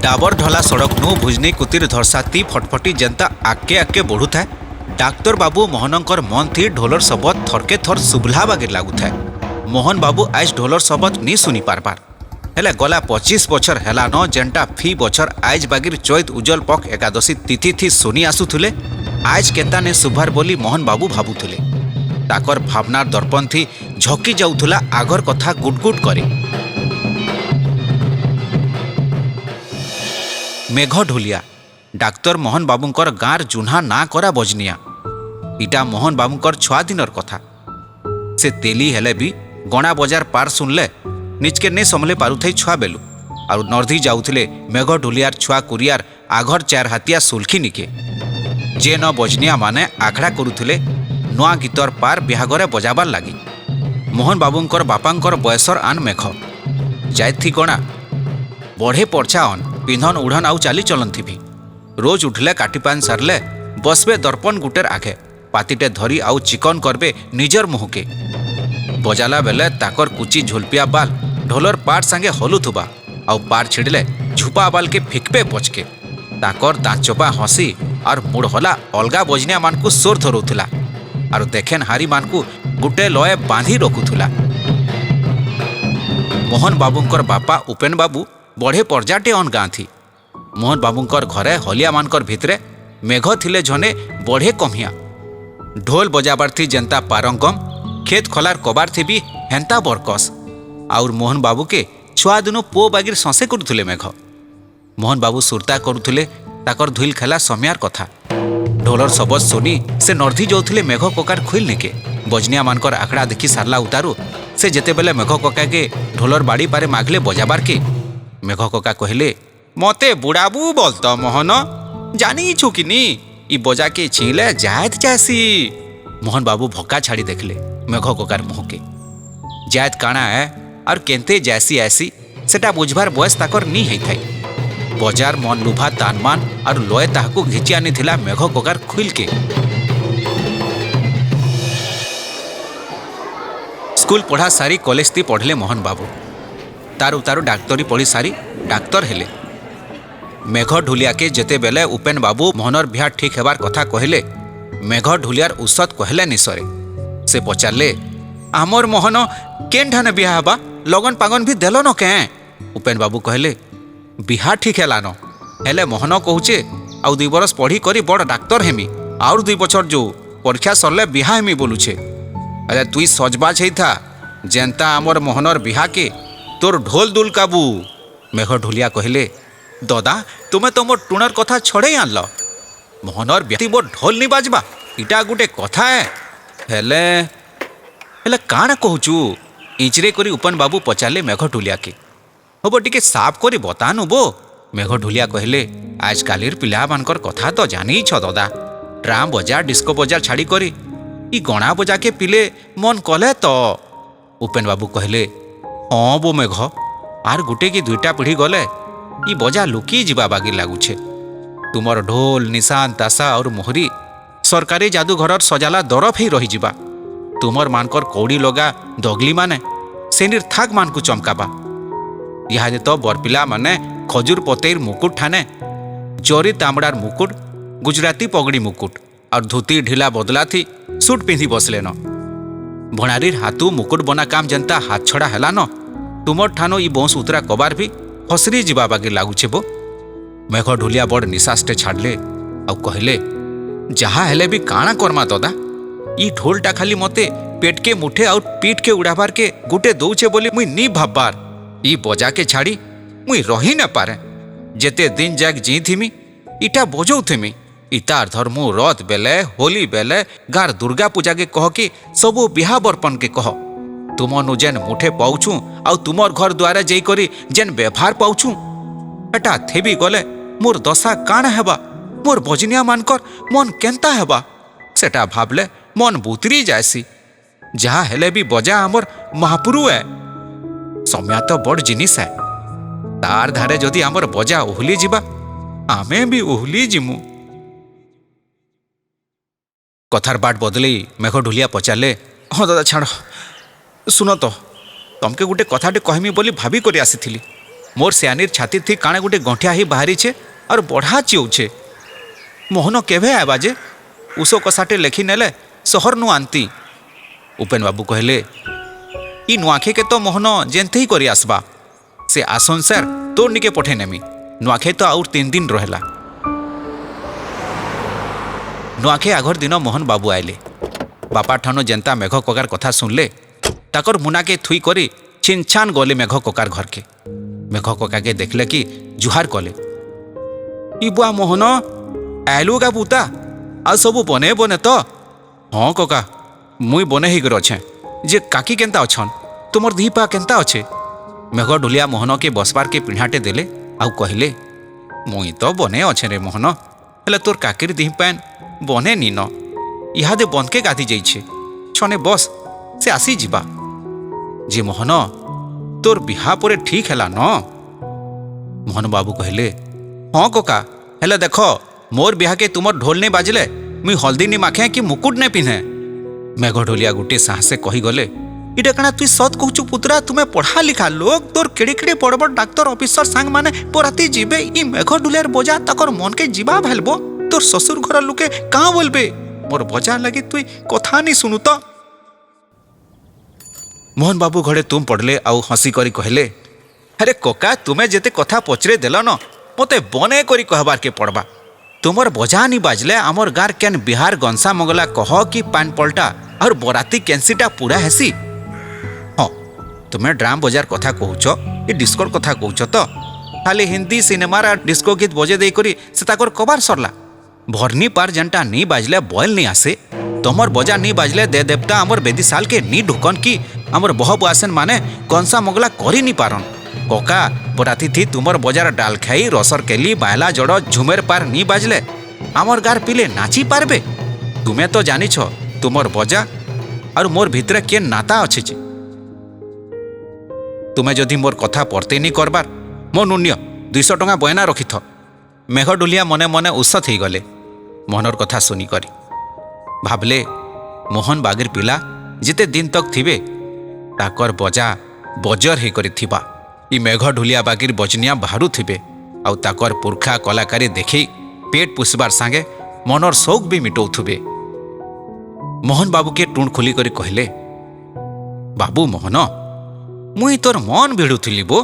डाबर ढला सड़क नु भुजनी कुतिर धरसाती फटफटी जनता आके आके बढ़ू था। डाक्तर बाबू मोहनकर मन थी ढोलर शब्द थरके थर शुभला बागे लागू था। मोहन बाबू आज ढोलर शब्द नहीं सुनी पारबार हेले गला 25 बछर हेला न जेनटा फी बछर आज बागिर चैत उज्जवल पक्ष एकादशी तिथि थी सुनी आसुथुले आज केता ने सुभार बोली मोहन बाबू भाबुथुले। ताकर भावनार दर्पण थी झकी जाउथुला आगर कथा गुटगुट करी। मेघ ढोलिया डाक्तर मोहन बाबूंकर गाँर जुन्हा ना करा बजनिया इटा मोहन बाबूंकर छुआ दिनर कथा। से तेली हेले भी गणा बजार पार सुनले निजके नहीं संभले पारुथई छुआ बेलू और नर्धी जाउथले मेघ ढोलियार छुआ कुरियार आघर 4 हाथिया सुलखी निके जे न बजनिया माने आखड़ा करुथले नुआ गीतर पार बिहागरे बजाबार लगी। मोहन बाबूंकर बापांकर बयसर आन मेघ जायथी गणा बढ़े पर्छा अन पिंधन उड़न आउ चाली चलती भी रोज उठले काटिपान सारले बसबे दर्पण गुटेर आगे पातिटे धरी आउ चिकन करबे निजर मुहके बजाला बेले ताकर कुची झुलपिया बाल ढोलर पार संगे हलुथुबा आउ पार छिड़ले झुपा बाल के फिकबे पचके ताकर दाँचोपा हसी और मुड़हला अलगा बजनिया मानकु सोर धरुथुला और देखेन हारी मानकु गुटे लये बांधी रखुथुला। मोहन बाबूंकर बापा उपेन बाबू बढ़े पर्जाटे अन गाँ थी। मोहन बाबूंकर घरे हलिया मानकर भितरे मेघ थिले झने बढ़े कमिया ढोल बजाबार थी जनता पारंगम खेत खलार कबार थी भी हेंता बरकस और मोहन बाबू के छुआ दिनो पो बागिर ससे करुथुले मेघ। मोहन बाबू सुरता करुथुले ताकर धुल खेला समयार कथा ढोलर सबद सुनी से नर्धी जाउथुले मेघ ककार खुल निके बजनिया मानकर आखड़ा देखी सारला उतारू से जेते बेले मेघ कका के ढोलर बाड़ी पारे मागले बजाबार के मेघ कका कहले मते बुढ़ाबू बोलत मोहन जानी छु कि नी ई बजा के छीले जायत जासी। मोहन बाबू भक्का छाड़ी देखले मेघ ककार मुह के जायत काना है और केंते जैसी ऐसी सेटा बुझबार बयस ताकर नी है थाई बजार मन लुभा तानमान और लय ताहाकु घिची आनी थिला मेघ ककार खुल के। स्कूल पढ़ा सारी कॉलेज ती पढ़ले मोहन बाबू तार उतारू डाक्तरी पढ़ी सारी डाक्तर हेले। मेघ ढुलिया के जेते बेले उपेन बाबू मोहनर बिहा ठीक हेबार कथा कहले मेघ ढुलियार उसत कहले निसरे से पचारले आमर मोहन केन ठाने बिहा हबा लगन पागन भी देलो न के। उपेन बाबू कहले बिहा ठीक हेलान हेले मोहन कहूचे आउ 2 बरस पढ़ी करी बड़ डाक्तर हेमी और 2 बछर जो परीक्षा सरले बिहा हेमी बोलुछे। अरे तुई सजबाज है था जेनता आमर मोहनर बिहा के तोर ढोल दुल काबू। मेघ ढुलिया कहले ददा तुमे तो मोर टुणर कथा छड़े आनल मोहनर व्यक्ति मोर ढोल नी बाजबा इटा गुटे कथा है हेले हेले काण कहूचु इंचरे करी उपन बाबू पचारे मेघ ढुलिया के हम टिके साफ करी बतानु बो। मेघ ढुलिया कहले आज कालिर पिला मानकर कथा तो जानी छ ददा ट्राम बजार डिस्को बजार छाड़ी करी ई गणा बजा के पिले मन कले तो। उपेन बाबू कहले हाँ बो मेघ आर गुटे की 2टा पीढ़ी गले ई बजा लुकी जीवा बागी लागुछे तुमर ढोल निशान तासा और मोहरी सरकारी जादूघर सजाला दरफ ही रही जीवा तुमर मानकर कौड़ी लगा दगली माने सेनिर थाक मान को चमकाबा इहादे तो बरपिला माने खजूर पतेर मुकुट ठाने जरी तांबड़ार मुकुट गुजराती पगड़ी मुकुट और धोती ढीला बदला थी सूट पिंधि बसले न भणारीर हाथू मुकुट बना काम जनता हाथ छड़ा हेला न तुमर ठानो ई बंश उतरा कबार भी हसरी जीवा बागे लागुछे बो। मेघ ढुलिया बड़ निशास्टे छाड़ले आउ कहले जहा हेले भी काणा करमा ददा ई ढोलटा खाली मते पेट के मुठे और पीठ के उड़ाबार के गुटे दौचे बोली मुई नी भाबबार ई बजा के छाड़ी मुई रही न पारे जेते दिन जाग जी थीमी इटा बजौ थीमी इतार धर्मु रथ बेले होली बेले गार दुर्गा पूजा के कह कि सबू बिहा बर्पण के कह तुमनु जेन मुठे पाउछु आउ तुमर घर द्वारा जई करी जेन व्यवहार पाउछु एटा थेबी गले मोर दशा काण हेबा मोर बजनिया मानकर मन केंता हेबा सेटा भाबले मन बुतरी जायसी जहा हेले भी बजा आमर महापुरु है सम्या तो बड़ जिनिस है तार धारे जदि आमर बजा ओहली जीवा आमे भी ओहली जिमु। कथार बाट बदली मेघ ढुलिया पचारे हाँ दादा छाड़ सुन तो तमके गोटे कथाटे कहमी बोली भाभी कर आसी मोर सियानीर छाती थी काणे गोटे गंठिया ही बाहरी छे और बढ़ा चिउछे। मोहन केभे आवा जे उषो कसाटे लेखी नेले सहर नु आंती। उपेन बाबू कहले ई नुआखे के तो मोहन जेनते ही करी आसबा से आसन सर तोर निके पठे नेमी। नुआखे तो आउर 3 दिन रहला। नुआखे आघर दिन मोहन बाबू आइले। बापा ठानो जेंता मेघ ककार कथा सुनले ताकर मुना के थुई करी छिनछान गले मेघ ककार घर के। मेघ कका के देखले कि जुहार कले। ई बुआ मोहन आलू का पुता आ सबू बने बने तो? हाँ कका मुई बने ही कर अच्छे। जे काकी केंता अछन तुमर दी पा केंता अच्छे? मेघ ढुलिया मोहन के बसबार के पिढ़ाटे देले आउ कहले मुई तो बने अच्छे रे मोहन, हेले तोर काकीर दी पैन बने नी न। इहादे बंद के गाधी जाइछे छने बस से आसी जिबा। जे मोहन तोर बिहा परे ठीक हैला न? मोहन बाबू कहले हाँ कका, हेले देख मोर बिहा के तुमर ढोल नहीं बाजले मुई हल्दी नहीं माखे कि मुकुट नहीं पिन्हे। मेघ ढोलिया गोटे साहसे कही गले इटा कणा तुई सत कहचु पुत्रा, तुम्हें पढ़ा लिखा लोग तोर केड़े केड़े बड़ बड़ डाक्तर ऑफिसर सांग माने पराती जीवे। ई मेघ ढुलियार बजा तकर मन के जीवा भालबो तोर ससुर घर लोके काँ बोलबे? मोर बजा लगी तुई कथा नहीं सुनु तो। मोहन बाबू घरे तुम पड़ले आउ हसी करी कहले अरे कोका तुम्हें जेते कथा पचरे देल न मते बने करी कहबार के पड़बा। तुमर बजा नी बाजले आमर गार केन बिहार गंसा मंगला कह कि पान पलटा और बराती कैंसीटा पूरा हेसी। हाँ तुम्हें ड्राम बजार कथा कहूच ये डिस्कोर कथा कहूच तो? खाली हिंदी सिनेमार डिस्को गीत बजे दे करी से ताकर कबार सरला। भरनी पार जेनटा नी बाजले बॉयल नहीं आसे। तमर बजा नी बाजले दे देवता आमर बेदी साल के नी ढुकन की आमर बह बुआसन माने कंसा मोगला करी नी पारन। कोका बराती थी तुमर बजार डाल खाई रसर केली बायला जड़ झुमेर पार नी बाजले आमर गार पिले नाची पारबे? तुम्हें तो जानी छो तुमर बजा और मोर भितरे के नाता अच्छे। तुम्हें जदि मोर कथा परते नी करबार मो नुन्य 200 टंका बयना रखी थ। मेघ ढुलिया मने मने उसत ही गले मोहनर कथा सुनी करी। भाबले मोहन बागिर पिला जिते दिन तक थिबे ताकर बजा बजर ही करी थिबा। ई मेघ ढुलिया बागिर बजनिया बाहरु थिबे आउ ताकर पुरखा कलाकारी देखी पेट पुषबार सांगे मनर शौक भी मिटौथुबे। मोहन बाबू के टुण खोली करी कहले बाबू मोहन मुई तोर मन भिड़ुथिली बो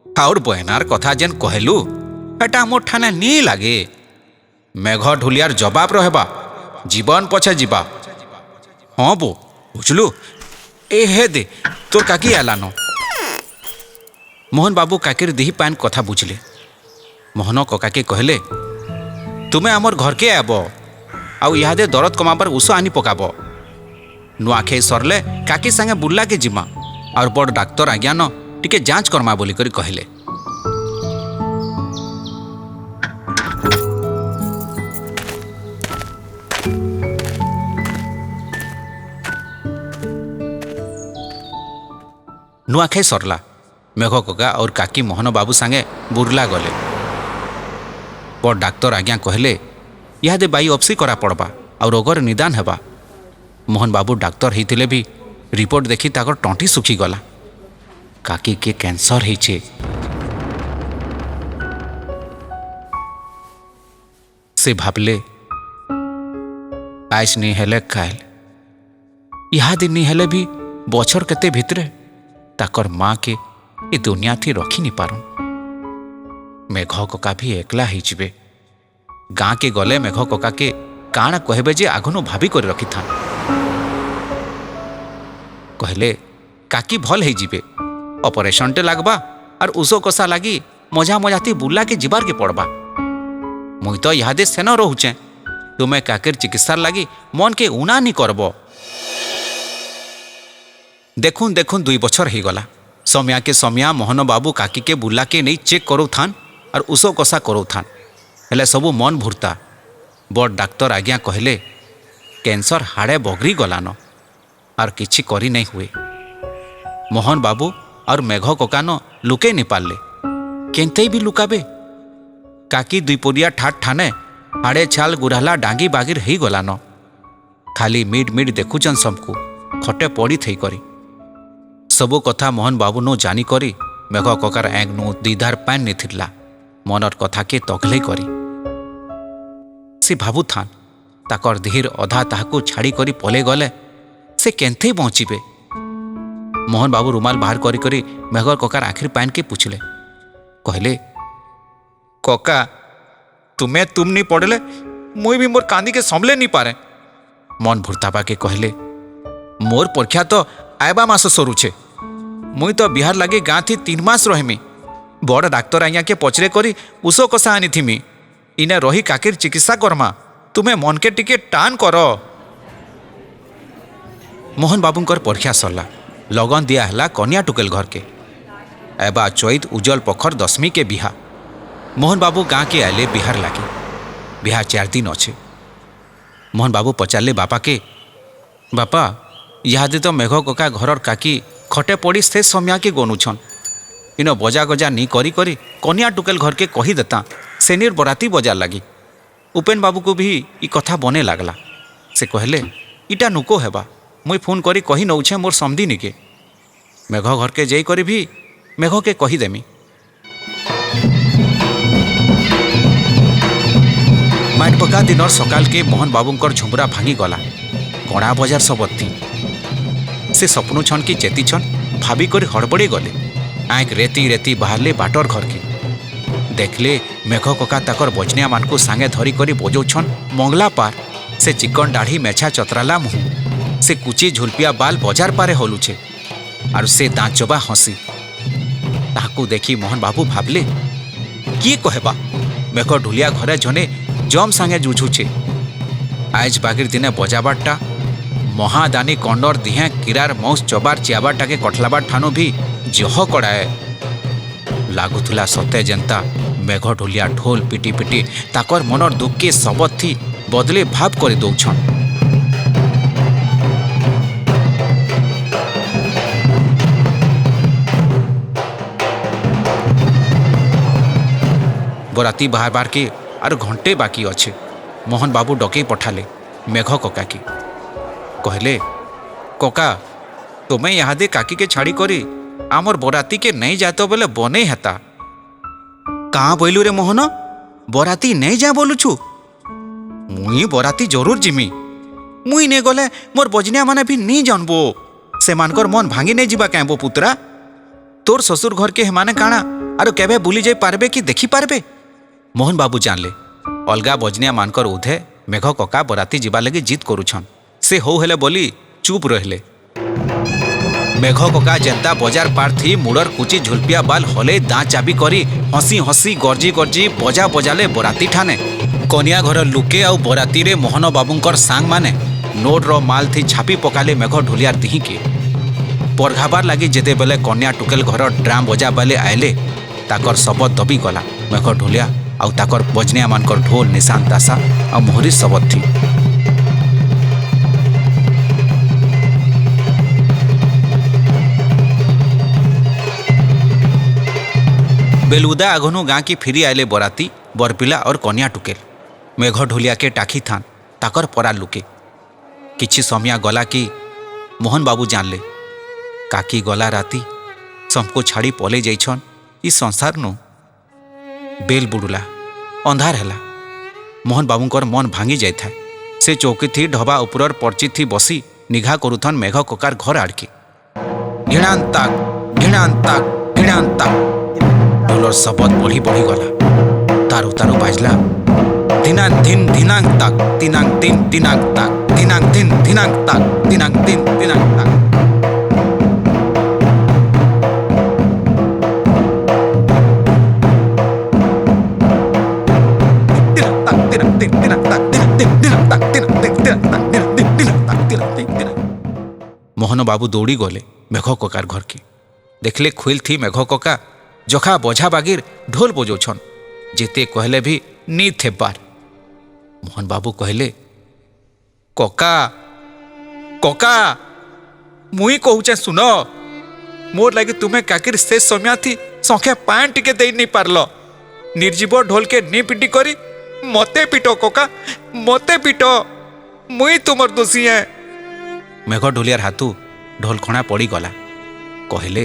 और बहनार कथा जेन कहलु एटा मोर ठाने नी लागे। मेघ ढुलियार जवाब रहबा जीवन पछे जीवा। हाँ बो बुझलु ए हे दे तोर काकी आलानो। मोहन बाबू काकीर दिही पान कथा बुझले। मोहन कका के कहले तुम्हें आमर घर के आब आउ इहादे दरद कमाबार उष आनी पकाब। नुआखे सरले काकी संगे बुल्ला के जिमा और बड़ डाक्तर आज्ञा न टिके जांच करमा बोली करी कहले। नुआखाई सरला मेघ कका और काकी मोहन बाबू संगे बुर्ला गले। बड़ डाक्तर आज्ञा कहले इहादे बायोप्सी करा पड़बा और रोगर निदान हेबा। मोहन बाबू डाक्तर होते भी रिपोर्ट देखी ताकर टंटी सुखी गला। काकी के कैंसर होइछे। से भाबले आज नहीं हेले काल इहादे नहीं हेले भी बछर केते भितरे ताकर माँ के ए दुनिया थी रखी नहीं पारुन। मेघ कका भी एकला ही जिबे। गाँ के गले मेघ कका के काण कहबे जे आगनु भाभी कर रखी था। कहले काकी भल है जिबे ऑपरेशन टे लागबा और उषो कषा लगी मजा मजाती बुला के जीवार के पड़बा। मुई तो इहादे सेन रोचे तुम्हें काकीर चिकित्सार लगी मन के उना नहीं करब। देखुन देखुन 2 बछर ही गला। समया के समया मोहन बाबू काकी के बुला के नहीं चेक करो थान और उषो कषा करो थान हेले सबू मन भुरता। बड़ डाक्तर आज्ञा कहले कैंसर हाड़े बगरी गलान और किछि करी नहीं हुए। मोहन बाबू और मेघ ककान लुके नहीं पारले केनते भी लुकाबे। काकी 2 पोरिया ठाट ठाने हाड़े छाल गुराला डांगी बागिर ही गलान। खाली मिड मिड देखुचन सबको खटे पड़ी थई करी। सबू कथा मोहन बाबू नो जानी करी मेघ ककार एंगनु दीदार पैन निथिला मनर कथा के तकले करी से भाबुथान ताकर धीर अधा ताहाकू छाड़ी करी पले गले से केन्थे पहुँचे। मोहन बाबू रुमाल बाहर करी करी मेघर ककार आखिर पैन के पूछले कहले कका तुम्हें तुम नहीं पड़े मुई भी मोर कांदी के संभले नहीं पारे। मन भुरताबा के कहले मोर परीक्षा तो आयबा मास सरुछे मुई तो बिहार लगे गाँ थी 3 मास रहीमी बड़ डाक्तर आज्ञा के पचरे करी उस कषा आनी थीमी इने रही काकीर चिकित्सा करमा तुम्हें मन के टिके टान कर। मोहन बाबूंकर परीक्षा सरला लगन दिया हला कन्या टुकेल घर के एबा चैत उज्जवल पखर 10वीं के बिहा। मोहन बाबू गाँ के आले बिहार लगे बिहा 4 दिन अच्छे। मोहन बाबू पचारे बापा के बापा इहादे तो मेघ कका घरर काकी खटे पड़ी से समय के गनुछन इन बजा गजा नी करी करी कन्या टुकेल घर के कही देता सेनीर बराती बजार लगी। उपेन बाबू को भी ई कथा बने लगला से कहले इटा नुको हेबा मुई फोन करी कही नौछे मोर समधिनी के मेघ घर के जाई करी भी मेघ के कही देमी। माइट पका दिनर सकाल के मोहन बाबूंकर झुमरा भांगी गला गणा बजार सबत्ती से सपनु छन की चेती छन भाभी कर हड़बड़े गले आँख रेती रेती बाहरले बाटर घर के देखले मेघ कका ताकर बजनिया मान को सांगे धरी करी बजौछन मंगला पार से चिकन दाढ़ी मेछा चतराला मुँह से कुची झुलपिया बाल बजार पारे हलुछे और से दाँत चबा हसी ताकू देखी मोहन बाबू भाबले किए कहबा मेघ ढुलिया घरे जने जम सांगे जुझुछे आज बागिर दिने बजाबारटा महादानी कंडर दिहे किरार मौस चबार चियाबारटा के कटलाबार ठानो भी जह कड़ाए लागुला सते जेन्ता मेघ ढुलिया ढोल पिटी पिटी ताकर मनर दुख के सबत थी बदले भाव कर दौछन। बराती बाहर बार के आर घंटे बाकी अच्छे। मोहन बाबू डके पठाले मेघ कका की कहले कका तुम्हें इहादे काकी के छाड़ी करी आमर बराती के नहीं जातो बोले बने हेता कहाँ बोलू रे मोहन बराती नहीं जा बोलुछु मुई बराती जरूर जिमी मुई नहीं गले मोर बजनिया माने भी नहीं जानबो से मानकर मन भांगी नहीं जीवा कैंबो पुत्रा तोर ससुर घर के हेमाने काना आरो केबे बुली जाई पारबे कि देखी पारबे। मोहन बाबू जानले अलगा बजनिया मानकर उधे मेघ कका बराती जीवा लगी जिद करुछन से हो हेले बोली चुप रहले। मेघ कका जेन्ता बजार पार थी मुड़र कुची झुलपिया बाल हले दाँ चाबी करी हसी हसी गर्जी गर्जी बजा बजाले बराती ठाने कन्या घर लुके आउ बराती रे मोहन बाबूंकर सांग माने नोट रो माल थी छापी पकाले मेघ ढुलियार दिही के परघाबार लगी जेते बेले कन्या टुकेल घर ड्राम बजा बाले आयले ताकर सबत दबी गला मेघ ढुलिया आउ ताकर बजनिया मानकर ढोल निशान दासा आ मोहरी सबत थी। बेलुदा आघनु गाँ की फिरी आयले बराती बरपिला और कन्या टुकेल मेघ ढुलिया के टाखी थान ताकर परा लुके किछि समय गला कि मोहन बाबू जानले काकी गला राती सबको छाड़ी पले जाइछन ई संसार नु बेल बुड़ुला अंधार हैला मोहन बाबूंकर मन भांगी जाए था से चौकी थी ढबा उपरर पर्ची थी बसी निघा करुथन मेघ ककार घर आड़के घिणान ताक घिणान ताक घिणान ताक ढोलर शब्द बढ़ी बढ़ी गला तारु तारु बाजला दिनांग दिन दिनांग ताक दिनांग दिन दिनांग ताक दिनांग दिन दिनांग ताक दिनांग दिन दिनांग ताक। मोहन बाबू दौड़ी गले मेघ ककार घर के देखले खुल थी मेघ कका जखा बझा बागिर ढोल बजौछन जेते कहले भी नी थे पार। मोहन बाबू कहले कका कका मुई कहूचे सुन मोर लगे तुम्हें काकिर शेष समय थी संख्या पान टिके दे नहीं पारल निर्जीव ढोल के नी पिटी करी मते पिटो कका मते पिटो मुई तुमर दोषी है। मेघ ढोलियार हाथू ढोल खणा पड़ी गला कहले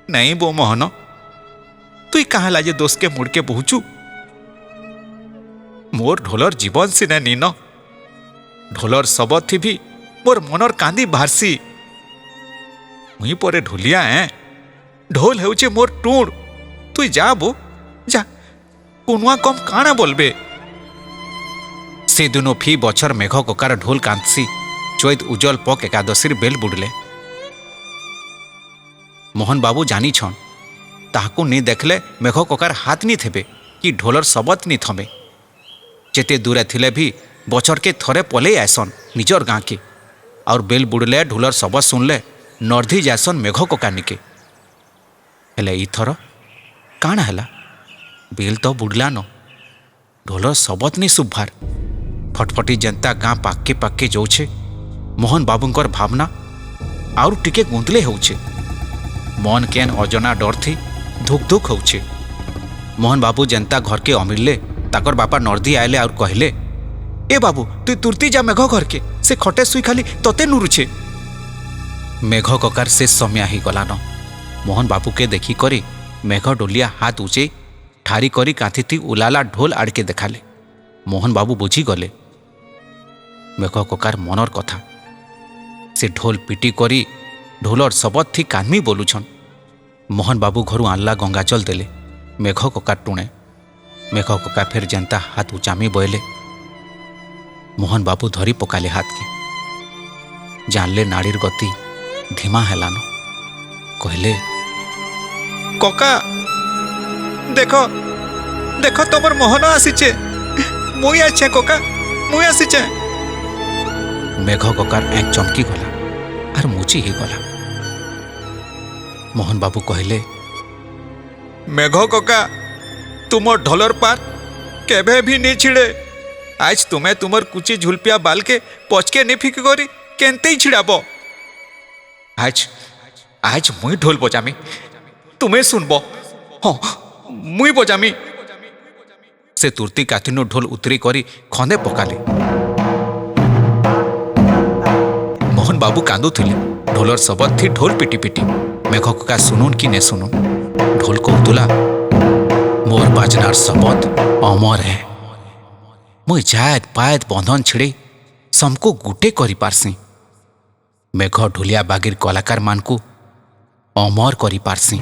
नहीं बो मोहन, तुई कहाँ लाजे दोष के मुड़ के बहुचु? मोर ढोलर जीवन सिने नीन, ढोलर सब थी भी मोर मनर कांदी बाहरसी। मुई परे ढोलिया हैं, ढोल हेउचे मोर टूण। तुई जा बो जा, कुनुआ कम काना बोलबे। से दिनो फी बछर मेघ ककार ढोल कांदसी चैत उज्जल पक एकादशीर बेल बुड़ले। मोहन बाबू जानी छन ताहाकू नहीं देखले मेघ ककार हाथ नहीं थेबे कि ढोलर सबत नहीं थमे। जेते दूरे थिले भी बछर के थरे पले आसन निजर गाँ के, और बेल बुड़ले ढोलर सबत सुनले नर्धी जासन मेघ ककानिके। हेले इथर काण हैला? बेल तो बुड़ला न, ढोलर सबत नहीं सुभार। फटफटी जनता गाँ पाके पाके जाऊे। मोहन बाबूंकर भावना आउर टिके गुंदले होउछे। मन केन अजना डर थी धुक धुक होउछे। मोहन बाबू जनता घर के अमिरले ताकर बापा नर्दी आयले और कहले, ए बाबू तु तुरती जा मेघ घर के, से खटे सुई खाली तते नुरुछे। मेघ ककार से समय ही गलान। मोहन बाबू के देखी करी मेघ डोलिया हाथ उचे ठारी करी कांथी उलाला ढोल आड़के देखाले। मोहन बाबू बुझी गले मेघ ककार मनर कथा। से ढोल पिटी करी ढोलर सबत थी कान्मी बोलुछन। मोहन बाबू घरू आनला गंगाजल देले। मेघ ककार टुणे। मेघ कका फिर जनता हाथ उचामी बोले। मोहन बाबू धरी पकाले हाथ के। जानले नाड़ीर गति धीमा हेलान। कहले, कका देखो देखो तमर मोहन आसीचे। मुई आछे कका, मुई आसीचे। मेघ ककार एक चमकी गला और मुची ही गला। मोहन बाबू कहले, मेघ कका तुम ढोलर पार केभे भी नहीं छिड़े। आज तुम्हें तुमर कुची झुलपिया बाल के पचके नहीं फिक करी केनते ही छिड़ाब। आज आज मुई ढोल बजामी, तुम्हें सुनब। हाँ मुई बजामी। से तुरती काथिनो ढोल उतरी करी खंदे पकाले। मोहन बाबू कांदुथिले। ढोलर सबत थी ढोल पिटी पिटी। मेघ कका सुनुन कि ने सुनुन ढोल को उतुला, मोर बाजनार सबत अमर है। मुई जायद पायद बंधन छिड़े समको गुटे करी पारसी। मेघ ढोलिया बागिर कलाकार मानकू अमर करी पारसी।